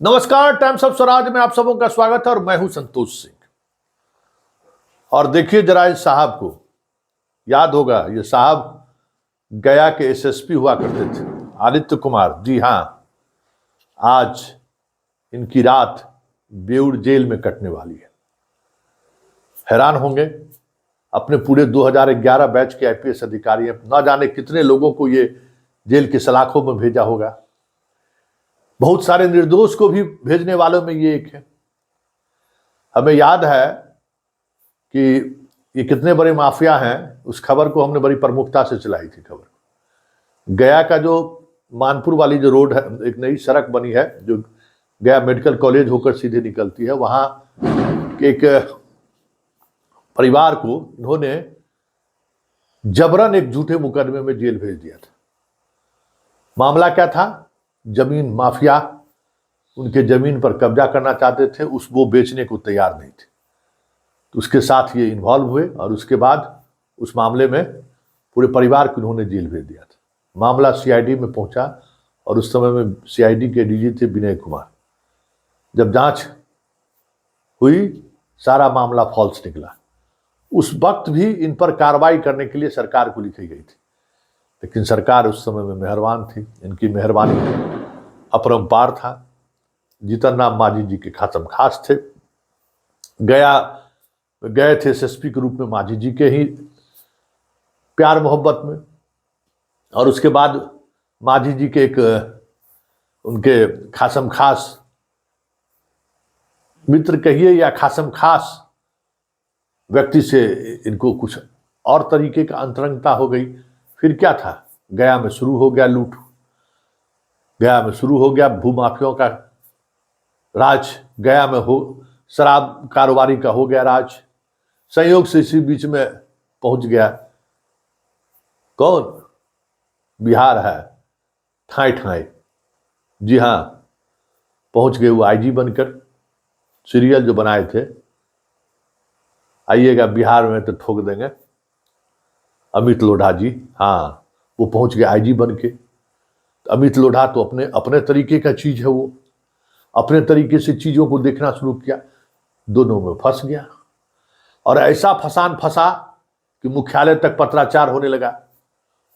नमस्कार, times of Swaraj में आप सबों का स्वागत है और मैं हूं संतोष सिंह। और देखिए जरा इस साहब को, याद होगा ये साहब गया के एसएसपी हुआ करते थे, आदित्य कुमार। जी हां, आज इनकी रात बेऊर जेल में कटने वाली है। हैरान होंगे, अपने पूरे 2011 बैच के आईपीएस अधिकारी हैं, ना जाने कितने लोगों को ये जेल की सलाखों में भेजा होगा। बहुत सारे निर्दोष को भी भेजने वालों में ये एक है। हमें याद है कि ये कितने बड़े माफिया हैं, उस खबर को हमने बड़ी प्रमुखता से चलाई थी। खबर गया का जो मानपुर वाली जो रोड है, एक नई सड़क बनी है जो गया मेडिकल कॉलेज होकर सीधे निकलती है, वहां एक परिवार को इन्होंने जबरन एक झूठे मुकदमे में जेल भेज दिया था। मामला क्या था? जमीन माफिया उनके जमीन पर कब्जा करना चाहते थे, वो बेचने को तैयार नहीं थे, तो उसके साथ ये इन्वॉल्व हुए और उसके बाद उस मामले में पूरे परिवार को उन्होंने जेल भेज दिया था। मामला सीआईडी में पहुंचा और उस समय में सीआईडी के डीजी थे विनय कुमार। जब जांच हुई, सारा मामला फॉल्स निकला। उस वक्त भी इन पर कार्रवाई करने के लिए सरकार को लिखी गई थी, लेकिन सरकार उस समय में मेहरबान थी। इनकी मेहरबानी अपरंपार था। जीतन राम मांझी जी के खासम खास थे। गए थे एसएसपी के रूप में मांझी जी के ही प्यार मोहब्बत में, और उसके बाद मांझी जी के एक उनके खासम खास मित्र कहिए या खासम खास व्यक्ति से इनको कुछ और तरीके का अंतरंगता हो गई। फिर क्या था? गया में शुरू हो गया लूट, गया में शुरू हो गया भूमाफियों का राज, गया में हो शराब कारोबारी का हो गया राज। संयोग से इसी बीच में पहुंच गया कौन? बिहार है ठाई ठाई। जी हां, पहुंच गए वो आईजी बनकर। सीरियल जो बनाए थे, आइएगा बिहार में तो ठोक देंगे, अमित लोढ़ा जी, हाँ, वो पहुंच गए आईजी बन के। अमित लोढ़ा तो अपने तरीके का चीज है, वो अपने तरीके से चीजों को देखना शुरू किया, दोनों में फंस गया। और ऐसा फंसा कि मुख्यालय तक पत्राचार होने लगा।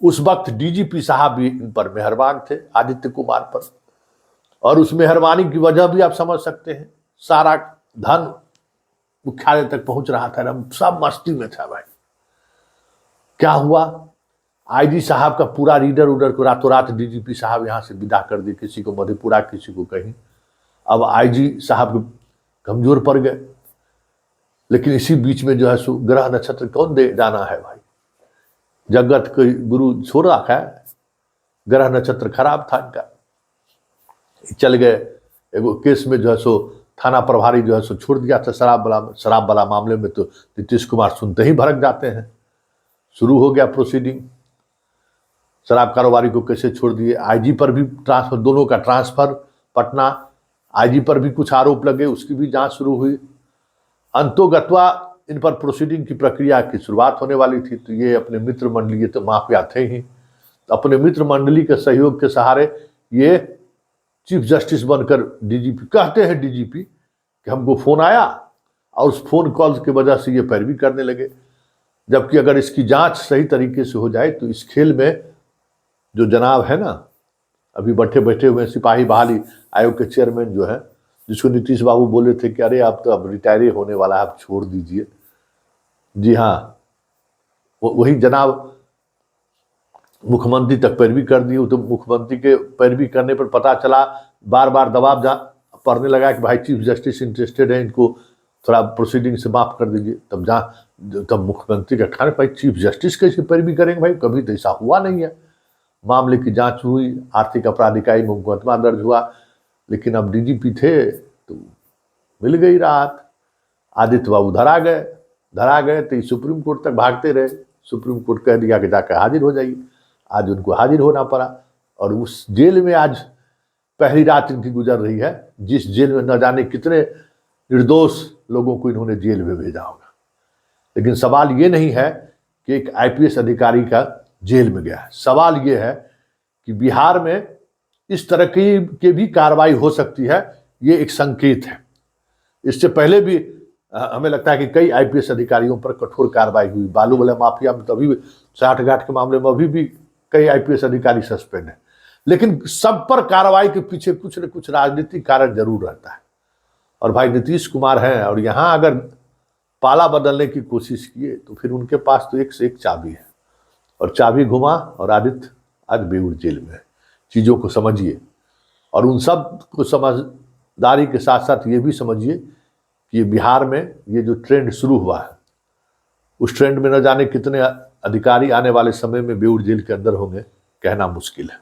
उस वक्त डीजीपी साहब भी इन पर मेहरबान थे, आदित्य कुमार पर, और उस मेहरबानी की वजह भी आप समझ सकते हैं। सारा धन मुख्यालय तक पहुंच रहा था, हम सब मस्ती में था भाई। क्या हुआ? आईजी साहब का पूरा रीडर उडर को रातों रात डीजीपी साहब यहां से विदा कर दिए, किसी को मधेपुरा, किसी को कहीं। अब आईजी साहब कमजोर पड़ गए। लेकिन इसी बीच में जो है सो ग्रह नक्षत्र कौन दे जाना है भाई, जगत कोई गुरु छोड़ रखा है। ग्रह नक्षत्र खराब था इनका, चल गए एगो केस में जो है सो थाना प्रभारी जो है सो छोड़ दिया था शराब वाला मामले में। तो नीतीश कुमार सुनते ही भड़क जाते हैं। शुरू हो गया प्रोसीडिंग, शराब कारोबारी को कैसे छोड़ दिए। आईजी पर भी ट्रांसफर, दोनों का ट्रांसफर पटना। आईजी पर भी कुछ आरोप लगे, उसकी भी जांच शुरू हुई। अंतोगत्वा इन पर प्रोसीडिंग की प्रक्रिया की शुरुआत होने वाली थी। तो ये अपने मित्र मंडली, ये तो माफिया थे ही, तो अपने मित्र मंडली के सहयोग के सहारे ये चीफ जस्टिस बनकर डीजीपी, कहते हैं डीजीपी कि हमको फोन आया और उस फोन कॉल की वजह से ये पैरवी करने लगे। जबकि अगर इसकी जांच सही तरीके से हो जाए तो इस खेल में जो जनाब है ना, अभी बैठे हुए सिपाही बहाली आयोग के चेयरमैन जो है, जिसको नीतीश बाबू बोले थे कि अरे आप तो अब रिटायर होने वाला है, आप छोड़ दीजिए। जी हाँ, वही जनाब मुख्यमंत्री तक पैरवी कर दी। तो मुख्यमंत्री के पैरवी करने पर पता चला, बार बार दबाव पड़ने लगा कि भाई चीफ जस्टिस इंटरेस्टेड है, इनको थोड़ा प्रोसीडिंग से माफ कर दीजिए। तब मुख्यमंत्री का ठान, भाई चीफ जस्टिस कैसे पैरवी करेंगे भाई, कभी तो ऐसा हुआ नहीं है। मामले की जांच हुई, आर्थिक अपराध इकाई में मुकदमा दर्ज हुआ। लेकिन अब डीजीपी थे तो मिल गई राहत। आदित्य बाबू धरा गए तो सुप्रीम कोर्ट तक भागते रहे। सुप्रीम कोर्ट कह दिया कि जाकर हाजिर हो जाइए। आज उनको हाजिर होना पड़ा और उस जेल में आज पहली रात इनकी गुजर रही है, जिस जेल में न जाने कितने निर्दोष लोगों को इन्होंने जेल में भेजा होगा। लेकिन सवाल ये नहीं है कि एक आईपीएस अधिकारी का जेल में गया है। सवाल ये है कि बिहार में इस तरह की भी कार्रवाई हो सकती है ये एक संकेत है। इससे पहले भी हमें लगता है कि कई आईपीएस अधिकारियों पर कठोर कार्रवाई हुई। बालू वाला माफिया में तो अभी 60-गांठ के मामले में अभी भी कई आईपीएस अधिकारी सस्पेंड है, लेकिन सब पर कार्रवाई के पीछे कुछ न कुछ राजनीतिक कारण जरूर रहता है। और भाई नीतीश कुमार हैं, और यहाँ अगर पाला बदलने की कोशिश किए तो फिर उनके पास तो एक से एक चाबी है, और चाबी घुमा और आदित्य आज बेऊर जेल में है। चीज़ों को समझिए, और उन सब को समझदारी के साथ साथ ये भी समझिए कि बिहार में ये जो ट्रेंड शुरू हुआ है, उस ट्रेंड में न जाने कितने अधिकारी आने वाले समय में बेऊर जेल के अंदर होंगे, कहना मुश्किल है।